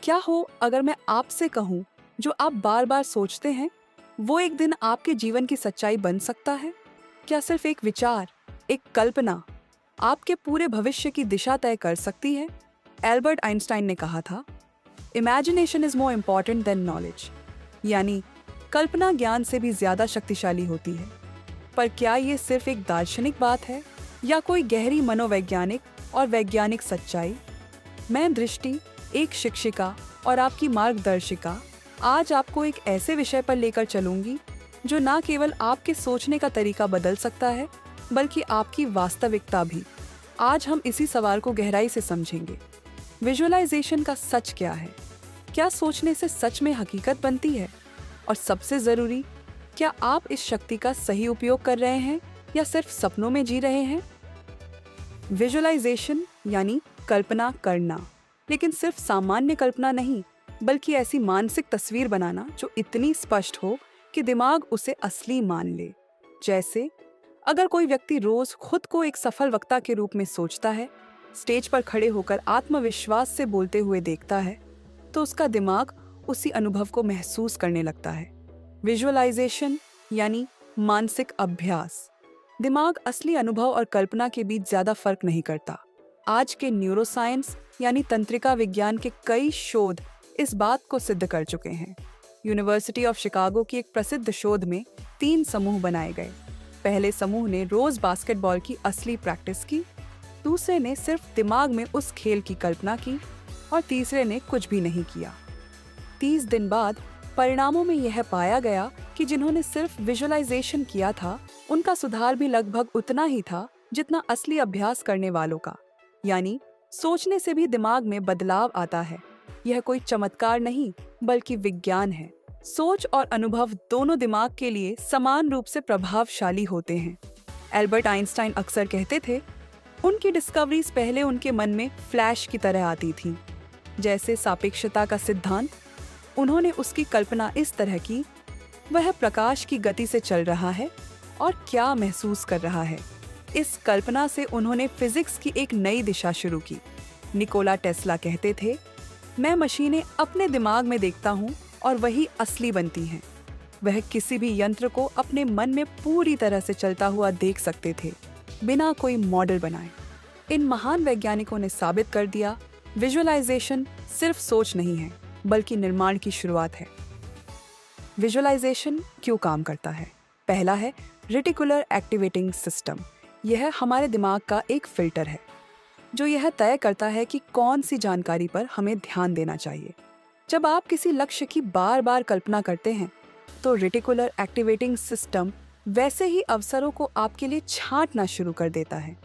क्या हो अगर मैं आपसे कहूँ, जो आप बार बार सोचते हैं वो एक दिन आपके जीवन की सच्चाई बन सकता है? क्या सिर्फ एक विचार, एक कल्पना आपके पूरे भविष्य की दिशा तय कर सकती है? एल्बर्ट आइंस्टाइन ने कहा था, imagination is more important than knowledge. यानी कल्पना ज्ञान से भी ज्यादा शक्तिशाली होती है। पर क्या ये सिर्फ एक दार्शनिक बात है या कोई गहरी मनोवैज्ञानिक और वैज्ञानिक सच्चाई? मैं दृष्टि, एक शिक्षिका और आपकी मार्गदर्शिका, आज आपको एक ऐसे विषय पर लेकर चलूंगी जो ना केवल आपके सोचने का तरीका बदल सकता है, बल्कि आपकी वास्तविकता भी। आज हम इसी सवाल को गहराई से समझेंगे। विजुअलाइजेशन का सच क्या है? क्या सोचने से सच में हकीकत बनती है? और सबसे जरूरी, क्या आप इस शक्ति का सही उपयोग कर रहे हैं या सिर्फ सपनों में जी रहे हैं? विजुअलाइजेशन यानी कल्पना करना, लेकिन सिर्फ सामान्य कल्पना नहीं, बल्कि ऐसी मानसिक तस्वीर बनाना जो इतनी स्पष्ट हो कि दिमाग उसे असली मान ले। जैसे अगर कोई व्यक्ति रोज खुद को एक सफल वक्ता के रूप में सोचता है, स्टेज पर खड़े होकर आत्मविश्वास से बोलते हुए देखता है, तो उसका दिमाग उसी अनुभव को महसूस करने लगता है। विजुअलाइजेशन यानी मानसिक अभ्यास। दिमाग असली अनुभव और कल्पना के बीच ज्यादा फर्क नहीं करता। आज के न्यूरोसाइंस यानी तंत्रिका विज्ञान के कई शोध इस बात को सिद्ध कर चुके हैं। यूनिवर्सिटी ऑफ शिकागो की एक प्रसिद्ध शोध में 3 समूह बनाए गए। पहले समूह ने रोज बास्केटबॉल की असली प्रैक्टिस की, दूसरे ने सिर्फ दिमाग में उस खेल की कल्पना की और तीसरे ने कुछ भी नहीं किया। 30 दिन बाद परिणामों में यह पाया गया कि जिन्होंने सिर्फ विजुअलाइजेशन किया था, उनका सुधार भी लगभग उतना ही था जितना असली अभ्यास करने वालों का। यानी सोचने से भी दिमाग में बदलाव आता है। यह कोई चमत्कार नहीं, बल्कि विज्ञान है। सोच और अनुभव दोनों दिमाग के लिए समान रूप से प्रभावशाली होते हैं। एल्बर्ट आइंस्टाइन अक्सर कहते थे, उनकी डिस्कवरीज पहले उनके मन में फ्लैश की तरह आती थीं। जैसे सापेक्षता का सिद्धांत, उन्होंने उसकी कल्पना इस तरह की, वह प्रकाश की गति से चल रहा है और क्या महसूस कर रहा है। इस कल्पना से उन्होंने फिजिक्स की एक नई दिशा शुरू की। निकोला टेस्ला कहते थे, मैं मशीनें अपने दिमाग में देखता हूँ और वही असली बनती हैं। वह किसी भी यंत्र को अपने मन में पूरी तरह से चलता हुआ देख सकते थे, बिना कोई मॉडल बनाए। इन महान वैज्ञानिकों ने साबित कर दिया, विजुअलाइजेशन सिर्फ सोच नहीं है, बल्कि निर्माण की शुरुआत है। विजुअलाइजेशन क्यों काम करता है? पहला है रेटिकुलर एक्टिवेटिंग सिस्टम। यह हमारे दिमाग का एक फिल्टर है जो यह तय करता है कि कौन सी जानकारी पर हमें ध्यान देना चाहिए। जब आप किसी लक्ष्य की बार बार कल्पना करते हैं, तो रेटिकुलर एक्टिवेटिंग सिस्टम वैसे ही अवसरों को आपके लिए छांटना शुरू कर देता है।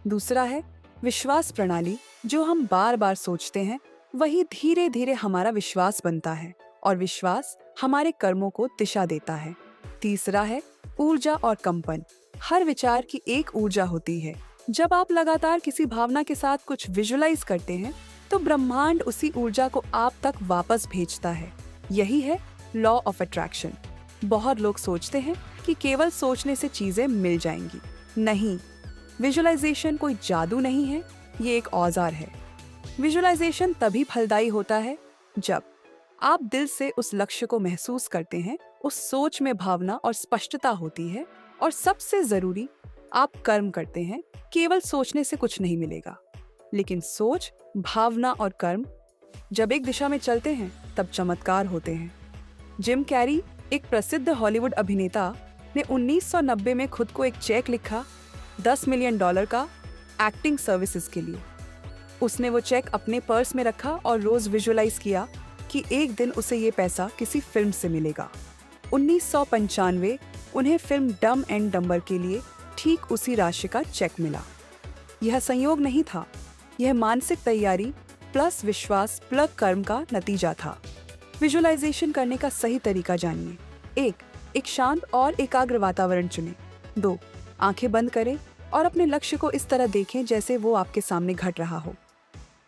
दूसरा है विश्वास प्रणाली। जो हम बार बार सोचते हैं, वही धीरे धीरे हमारा विश्वास बनता है और विश्वास हमारे कर्मों को दिशा देता है। तीसरा है ऊर्जा और कंपन। हर विचार की एक ऊर्जा होती है। जब आप लगातार किसी भावना के साथ कुछ विजुअलाइज करते हैं, तो ब्रह्मांड उसी ऊर्जा को आप तक वापस भेजता है। यही है लॉ ऑफ अट्रैक्शन। बहुत लोग सोचते हैं कि केवल सोचने से चीजें मिल जाएंगी। नहीं, विजुअलाइजेशन कोई जादू नहीं है, ये एक औजार है। विजुअलाइजेशन तभी फलदायी होता है जब आप दिल से उस लक्ष्य को महसूस करते हैं, उस सोच में भावना और स्पष्टता होती है, और सबसे जरूरी, आप कर्म करते हैं। केवल सोचने से कुछ नहीं मिलेगा, लेकिन सोच, भावना और कर्म जब एक दिशा में चलते हैं, तब चमत्कार होते हैं। जिम कैरी, एक प्रसिद्ध हॉलीवुड अभिनेता, ने 1990 में खुद को एक चेक लिखा, $10 मिलियन का, एक्टिंग सर्विसेज के लिए। उसने वो चेक अपने पर्स में रखा और रोज विजुअलाइज किया कि एक दिन उसे ये पैसा किसी फिल्म से मिलेगा। 1995 उन्हें फिल्म डम एंड डम्बर के लिए ठीक उसी राशि का चेक मिला। यह संयोग नहीं था, यह मानसिक तैयारी प्लस विश्वास प्लस कर्म का नतीजा था। विजुअलाइजेशन करने का सही तरीका जानिए। एक शांत और एकाग्र वातावरण चुनें। 2, आंखें बंद करें और अपने लक्ष्य को इस तरह देखें जैसे वो आपके सामने घट रहा हो।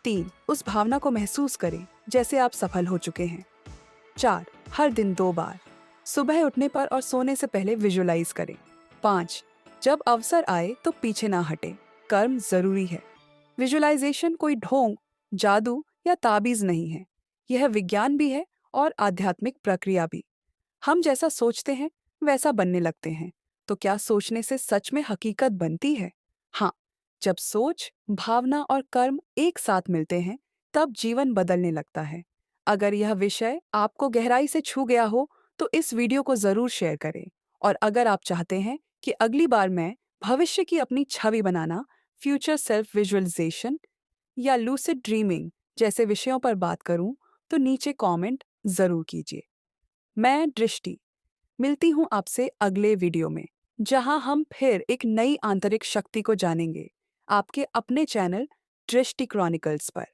3, उस भावना को महसूस करें जैसे आप सफल हो चुके हैं। 4, हर दिन 2 बार, सुबह उठने पर और सोने से पहले विजुअलाइज करें। 5, जब अवसर आए तो पीछे ना हटें, कर्म जरूरी है। विजुअलाइजेशन कोई ढोंग, जादू या ताबीज नहीं है। यह विज्ञान भी है और आध्यात्मिक प्रक्रिया भी। हम जैसा सोचते हैं वैसा बनने लगते हैं। तो क्या सोचने से सच में हकीकत बनती है? हाँ, जब सोच, भावना और कर्म एक साथ मिलते हैं, तब जीवन बदलने लगता है। अगर यह विषय आपको गहराई से छू गया हो, तो इस वीडियो को जरूर शेयर करें। और अगर आप चाहते हैं कि अगली बार मैं भविष्य की अपनी छवि बनाना, फ्यूचर सेल्फ विजुअलाइजेशन या लूसिड ड्रीमिंग जैसे विषयों पर बात करूं, तो नीचे कमेंट जरूर कीजिए। मैं दृष्टि मिलती हूँ आपसे अगले वीडियो में, जहां हम फिर एक नई आंतरिक शक्ति को जानेंगे, आपके अपने चैनल दृष्टि क्रॉनिकल्स पर।